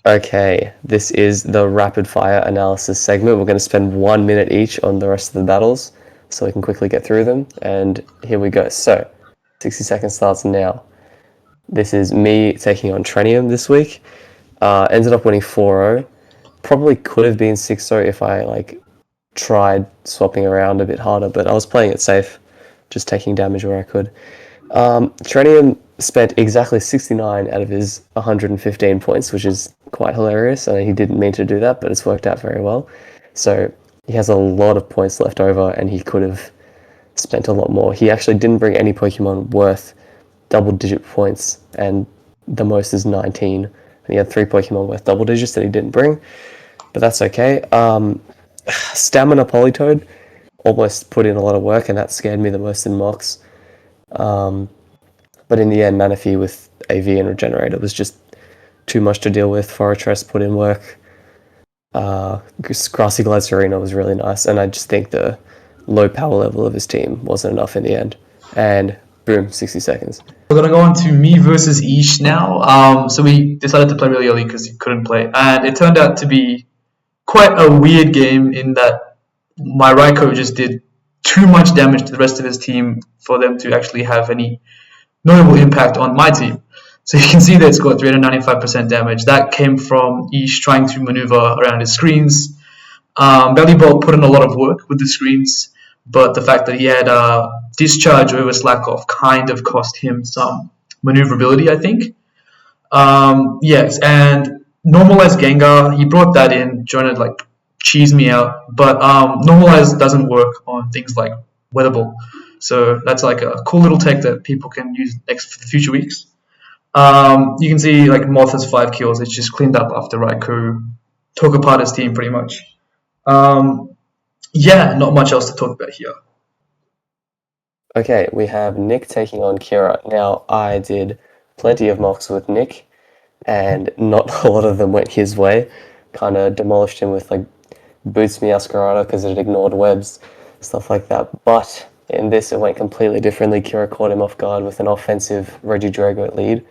Okay, this is the rapid fire analysis segment. We're going to spend 1 minute each on the rest of the battles so we can quickly get through them. And here we go. So, 60 seconds starts now. This is me taking on Trenium this week. Ended up winning 4-0. Probably could have been 6-0 if I tried swapping around a bit harder, but I was playing it safe, just taking damage where I could. Trenium spent exactly 69 out of his 115 points, which is quite hilarious. He didn't mean to do that, but it's worked out very well. So he has a lot of points left over, and he could have spent a lot more. He actually didn't bring any Pokemon worth double-digit points, and the most is 19. And he had 3 Pokemon worth double digits that he didn't bring, but that's okay. Stamina Politoed almost put in a lot of work, and that scared me the most in mocks. But in the end, Manaphy with AV and Regenerator was just too much to deal with. Fortress put in work. Grassy Glide Serena was really nice, and I just think the low power level of his team wasn't enough in the end. And boom, 60 seconds. We're going to go on to me versus Ish now. So we decided to play really early because he couldn't play. And it turned out to be quite a weird game in that my Raikou just did too much damage to the rest of his team for them to actually have any notable impact on my team. So you can see that it's got 395% damage. That came from Ish trying to maneuver around his screens. Bellybolt put in a lot of work with the screens, but the fact that he had Discharge over Slack Off kind of cost him some maneuverability, I think. Yes, and Normalize Gengar, he brought that in, trying to cheese me out, but Normalize doesn't work on things like Weather Ball. So that's a cool little tech that people can use next for the future weeks. You can see Moth has 5 kills. It's just cleaned up after Raikou took apart his team pretty much. Yeah, not much else to talk about here. Okay, we have Nick taking on Kira. Now, I did plenty of mocks with Nick, and not a lot of them went his way. Kind of demolished him with Boots Me Ascarada because it ignored webs, stuff like that. But in this, it went completely differently. Kira caught him off guard with an offensive Regidrago at lead.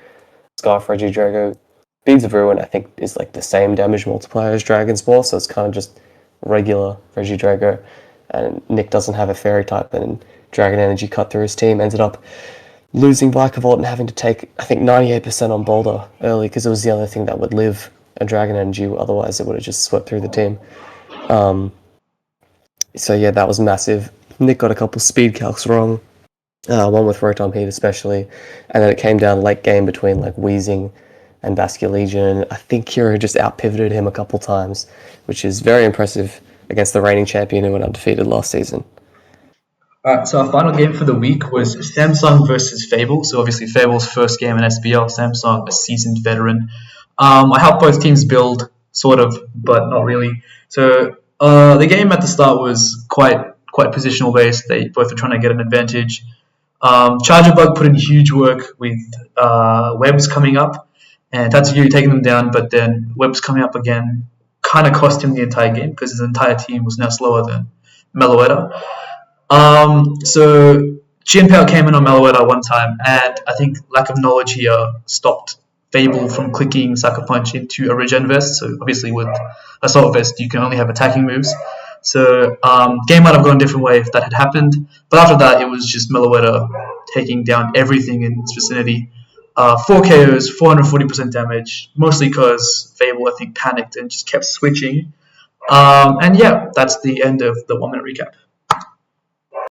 Scarf Regidrago. Beads of Ruin, I think, is the same damage multiplier as Dragon's Ball, so it's kind of just regular Regidrago. And Nick doesn't have a fairy type, and Dragon Energy cut through his team. Ended up losing Vikavolt and having to take, I think, 98% on Boulder early because it was the only thing that would live a Dragon Energy. Otherwise, it would have just swept through the team. So yeah, that was massive. Nick got a couple speed calcs wrong, one with Rotom Heat especially, and then it came down late game between Wheezing and Vascular Legion. I think Kira just out-pivoted him a couple times, which is very impressive against the reigning champion who went undefeated last season. Alright, so our final game for the week was Samsung versus Fable. So obviously Fable's first game in SBL, Samsung, a seasoned veteran. I helped both teams build, sort of, but not really. So the game at the start was quite positional based. They both were trying to get an advantage. Charger Bug put in huge work with webs coming up, and Tatsugiri taking them down, but then webs coming up again kind of cost him the entire game because his entire team was now slower than Meloetta. So Jinpao came in on Meloetta one time, and I think lack of knowledge here stopped Fable from clicking Sucker Punch into a Regen Vest. So obviously with Assault Vest, you can only have attacking moves. So game might have gone a different way if that had happened. But after that, it was just Meloetta taking down everything in its vicinity. 4 KOs, 440% damage, mostly because Fable, I think, panicked and just kept switching. And yeah, that's the end of the 1 minute recap.